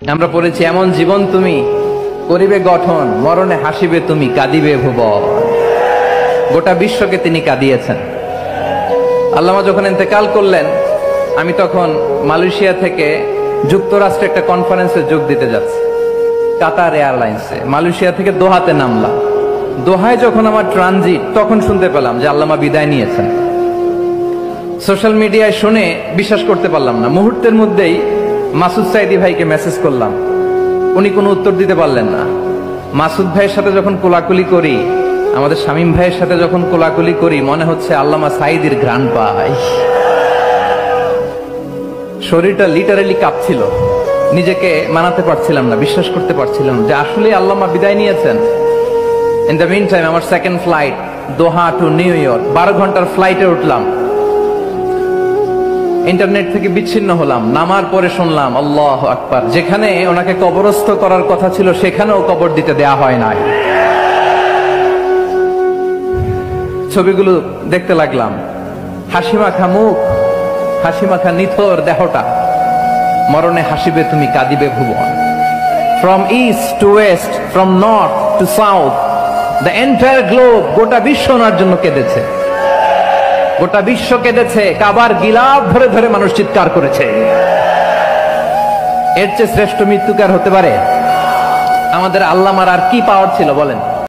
আমরা পড়েছি, এমন জীবন তুমি করিবে গঠন, মরণে হাসিবে তুমি, কাঁদিবে ভুবন। গোটা বিশ্বকে তিনি কাঁদিয়েছেন। আল্লামা যখন ইন্তেকাল করলেন, আমি তখন মালয়েশিয়া থেকে যুক্তরাষ্ট্রে একটা কনফারেন্সে যোগ দিতে যাচ্ছি, কাতার এয়ারলাইন্সে। মালয়েশিয়া থেকে দোহাতে নামলাম। দোহায় যখন আমার ট্রানজিট, তখন শুনতে পেলাম যে আল্লামা বিদায় নিয়েছেন। সোশ্যাল মিডিয়ায় শুনে বিশ্বাস করতে পারলাম না। মুহূর্তের মধ্যেই মাসুদ সাইদি ভাইকে মেসেজ করলাম, উনি কোনো উত্তর দিতে পারলেন না। মাসুদ ভাইয়ের সাথে যখন কোলাকুলি করি, আমাদের শামীম ভাইয়ের সাথে যখন কোলাকুলি করি, মনে হচ্ছে আল্লামা সাইদির ঘ্রাণ পাই। শরীরটা লিটারালি কাঁপছিল, নিজেকে মানাতে পারছিলাম না, বিশ্বাস করতে পারছিলাম যে আসলে আল্লামা বিদায় নিয়েছেন। ইন দ্য মিন টাইম আমার সেকেন্ড ফ্লাইট, দোহা টু নিউ ইয়র্ক, 12 ঘন্টার ফ্লাইটে উঠলাম। ইন্টারনেট থেকে বিচ্ছিন্ন হলাম। নামার পরে শুনলাম আল্লাহু আকবার, যেখানে ওনাকে কবরস্থ করার কথা ছিল সেখানেও কবর দিতে দেয়া হয় নাই। ছবিগুলো দেখতে লাগলাম, হাসি মাখা মুখ, হাসি মাখা নিথর দেহটা, মরণে হাসিবে তুমি, কাঁদিবে ভুবন। From east to west, from north to south, the entire globe, গোটা বিশ্ব ওনার জন্য কেঁদেছে। গোটা বিশ্ব কেঁদেছে, কাবার গিলাফ ধরে ধরে মানুষ চিৎকার করেছে। এর চেয়ে শ্রেষ্ঠ মৃত্যুকার হতে পারে? আমাদের আল্লামার আর কি পাওয়ার ছিল বলেন?